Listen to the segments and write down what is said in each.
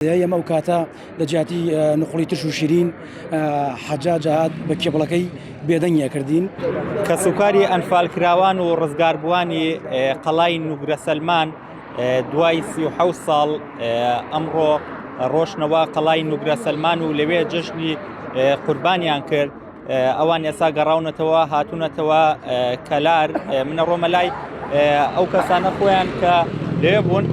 ئەمە ئەو کاتە لە جیاتی نقڵی تش و شیرین حەجاج هات بە کێبڵەکەی بێدەنگیا کردین. کەسوکاری ئەنفالکراوان و ڕزگاربووانی قەڵای نوگرە سەلمان دوای 37 ساڵ ئەمڕۆ ڕۆشنەوە قەڵای نوگرە سەلمان و لەوێ جژنی قوربانیان کرد. ئەوان ئێستا گەڕاونەتەوە هاتوونەتەوە کەلار. منە ڕۆمە لای ئەو کەسانە خۆیان کە لێ بوون.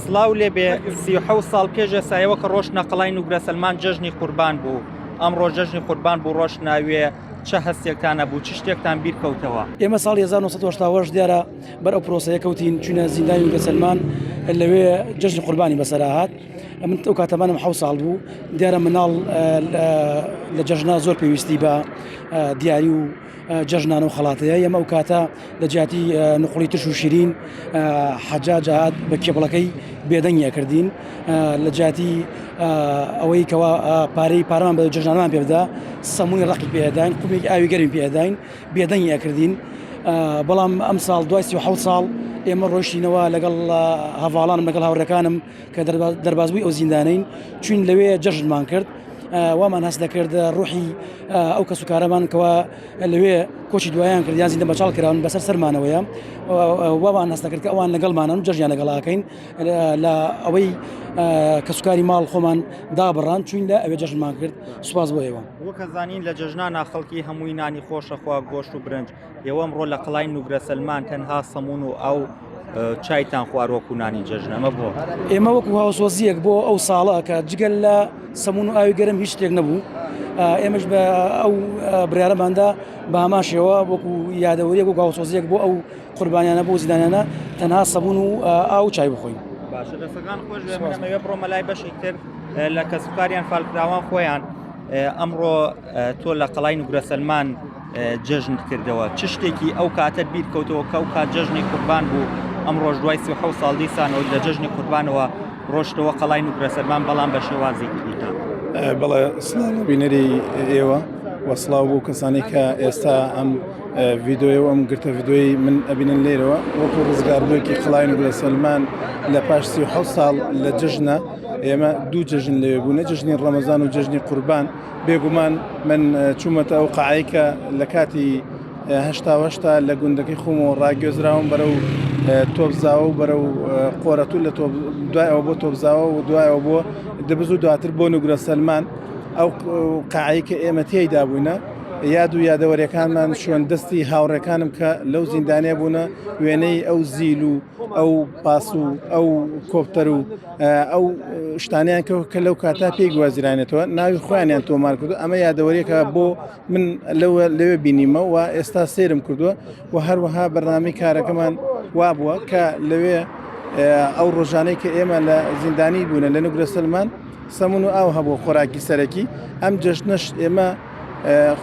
سڵاو لێبێ 37 ساڵ پێش ئێسایەوە کە ڕۆشنە قەڵای نوگرە سەلمان جژنی قوربان بوو. ئەمڕۆ جژنی قوربان بوو ڕۆشناوێ چه هەستێکتانە بوو، چ شتێکتان بیر کەوتەوە؟ ئێمە ساڵی 1970 دیارە بەر ئەو پرۆسەیە کەوتین چونە زیندانی نوگرە سەلمان لەوێ جژنی قوربانی بەسەر هات. من ئەو کاتەمانم 7 ساڵ بوو. دیارە مناڵ لە جژنا زۆر پێویستی بە دیاری و جژنان و خەڵاتەیە. ئێمە ئەو کاتە لە جیاتی نقڵی تش و شیرین حەجاج هات بە کێبڵەکەی بێدەنگیا کردین. لە جیاتی ئەوەی کەوا پارەی پارەمان بە جژنانمان پێ بدە، سەمونی ڕقی پێداین، قومێکی ئاوی گەرمی پێداین، بێدەنگیا کردین. بەڵام ئەم ساڵ دوای 37 ساڵ ئێمە ڕۆیشتینەوە لەگەڵ هەڤاڵانم لەگەڵ هاوڕەکانم کە دەربازبووی ئەو زیندانەین چوین لەوێ جژنمان کرد. وامان هەست دەکرد ڕوحی ئەو کەس و کارەمان کەوا لەوێ کۆچی دوایان کرد یان زیندە بەچاڵ کراون بەسەر سەرمانەوەیە. وامان هەست دەکرد کە ئەوان لەگەڵمانن و جژیان لەگەڵاکەین لە ئەوەی کەسوکاری ماڵ خۆمان دابڕان چوین لە ئەوێ جژنمان کرد. سوپاس بۆ ئێوە. وەکە زانین لە جژنانە خەڵکی هەمووی نانی خۆشەخوا گۆشت و برنج. ئێوە ئەمڕۆ لە قەڵای نوگرە سەلمان تەنها سەمون و ئەو چایتان خوارۆکو نانی جژن ئەمە بۆ ئێمە وەکو هاوسۆزیەک بۆ ئەو ساڵە کە جگەل لە سەمون و ئاوی گەرم هیچ شتێک نەبوو. ئێمەش بە ئەو برارەماندا بە هەماشەوە وەکو یادەوەریەک و هاوسۆزیەک بۆ ئەو قوربانیانە بۆ زیندانیانە تەنها سەبوون و ئاو چای بخۆین. باشە دەستەکان خۆش بێمەوێ بڕۆمە لای بەشێک تر لە کەسوکاریان فالکراوان خۆیان. ئەمڕۆ تۆ لە قەڵای نوگرە سەلمان جژن کردەوە، چ شتێکی ئەو کاتە بیر کەوتەوە کە ئەو کات جژنی قوربان بوو؟ ئەمڕۆژ دوای 37 ساڵ دیسانەوە لە جژنی قوربانەوە ڕۆشتەوە قەڵای نوگرە سەلمان بەڵام بە شێوازی کردیتان. بەڵێ سڵاو بینەری ئێوە وەسڵاو بۆ کەسانی کە ئێستا ئەم ڤیددیۆ ئەم گرتە ڤیددیۆی من ئەبینن لێرەوە وەکو ڕزگاردوویەکی قەڵای نوگرە سەلمان لە پاش 37 ساڵ لە جژنە. ئێمە دوو جژن لەوێ بوونە، جژنی ڕەمەزان و جژنی قوربان. بێگومان من چوومەتە ئەو قەعەیەکە لە کاتی هەشتا لە گوندەکەی خۆمەوە ڕاگوێزراوم بەرەو تۆبزاوە و بەرەو قۆرەتوو لە دوایەوە بۆ تۆبزاوە و دوایەوە بۆ دەبز و دواتر بۆ نوگرە سەلمان. ئەو قەعەیە کە ئێمە تێیدا بووینە یاد و یادەوەریەکانمان شوێن دەستی هاوڕێکانم کە لەو زیندانێ بوونە وێنەی ئەو زیل و ئەو پاس و ئەو کۆپتەر و ئەو شتانیان کە لەو کاتا پێی گوازرانێتەوە ناوی خۆیانیان تۆمار کردو. ئەمە یادەوەریەکە بۆ من لەوێ بینیمە و ئێستا سێرم کردووە و هەروەها بەرنامەی کارەکەمان وا بووە کە لەوێ ئەو ڕۆژانەی کە ئێمە لە زیندانی بوونە لە نوگرە سەلمان سەمون و ئاو هەبوو خۆراکی سەرەکی. ئەم جژنەش ئێمە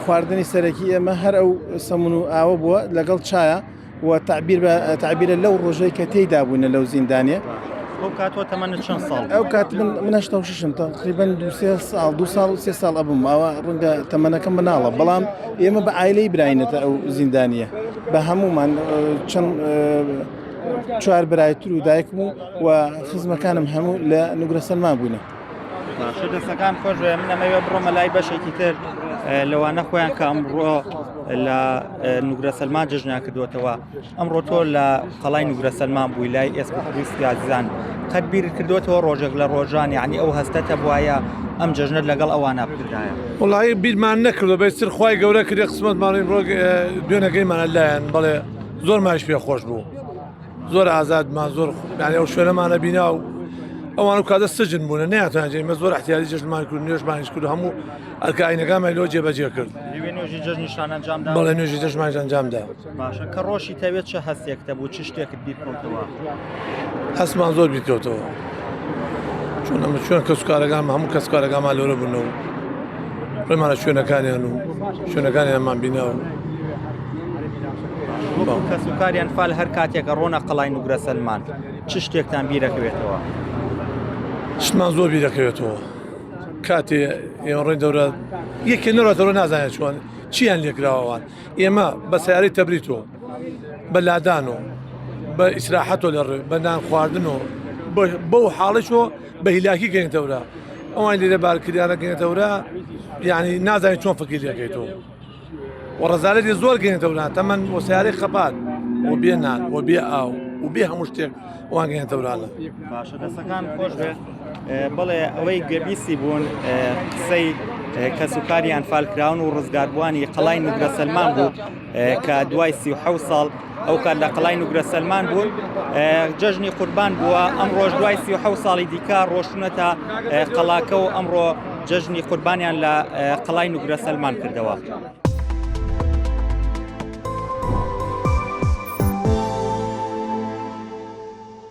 خواردنی سەرەکی ئێمە هەر ئەو سەمون و ئاوە بووە لەگەڵ چایە و تعبیرە لەو ڕۆژەی کە تێیدا بوونە لەو زیندانیە. ئەو کاتۆ تەمەنت چەند ساڵ؟ ئەو کات من 86 تقریباً 2 ساڵ 3 ساڵ ئەبووم. ئەوە ڕەنگە تەمەنەکەم مناڵە، بەڵام ئێمە بە ئایلەی براینەتە ئەو زیندانیە بە هەمومان چەند 4 برایتر و دایکم و خزمەکانم هەموو لە نوگرە سەلمان بوونە. باشە دەستەکان خۆش من ئەمەوێ بڕۆمە لای بەشێکی تر لەوانە خۆیان کە ئەمڕۆ لە نوگرە سەلمان جژنیان کردوێتەوە. ئەمڕۆ تۆ لە قەڵای نوگرە سەلمان بووی لای ئێسپوخویستی عزیزان، قەت بیر کردوێتەوە ڕۆژێک لە ڕۆژان یعنی ئەو هەستەتە بوایە ئەم جژنت لەگەڵ ئەوانە بکردایە؟ وڵی بیرمان نەکردو بەستر خی گەورە کردی قسمەتمانین ڕۆ دوێنەکەیمانە لایەن. بەڵێ زۆر ماش پێ خۆش بوو، زۆر ئازادمان زۆر ئەو شوێنەمانە بینا و ئەوان و کاتە سجن بوونە ناتوانێت ئمە زۆر احتیاجی جژنمان کرد، نوێژمانش کرد، هەموو ئەرکائینەکانمان لۆ جێبەجێ کرد. نوێژی جژنیشان ئەنجامدا؟ بەڵێ نوێژی جژنمان ئەنجامدا. باشە کە ڕۆژی تەوێت چه هەستێکتە بوو، چ شتێکت بیرکەوتەوە؟ هەستمان زۆر بیرکەوتەوە چون ئەمە چۆن کەسوکارەکان هەموو کەسکارەکانمان لەورە بوونەوە ڕێمانە شوێنەکانیان و شوێنەکانیانمان بیناوە. وەکو کەسوکاریان فال هەر کاتێکە ڕۆنە قەڵای نوگرە سەلمان چ شتێکتان بیرەکەوێتەوە؟ شتمان زۆر بیرەکەوێتەوە. کاتێ ئێمە ڕێی دەورە یەکێ نەڕاتەوە نازانێت چۆن چیان لێکراوەوان. ئێمە بە سیارەی تەبریتەوە بە لادان و بە ئیسراحەتۆ لە ڕێ بە نان خواردن و بەو حاڵشۆ بە هیلاکی گەینتەورە ئەوان لێرە بارکریانە گەینتەورە یعنی نازانێت چۆن فکر دەکەیتەوە و ڕزارەتی زۆر گەینتەورە تەمەەن وەسیارەی خەپات و بێ نان و بێ ئاو و بێ هەموو شتێک وان گەینتەورانە باشە دەستەکان خۆش بێ بڵێ ئەوەی گەبیسی بوون قسەی کەس و کاریان فالکراون و ڕزگاربووانی قەڵای نوگرە سەلمان بوو کە دوای 37 ساڵ ئەو کات لە قەڵای نوگرە سەلمان بوون جەژنی قوربان بووە ئەم ڕۆژ دوای 37 ساڵی دیکە ڕۆشتونەتە قەڵاکە و ئەمڕۆ جەژنی قوربانیان لە قەڵای نوگرە سەلمان کردەوە.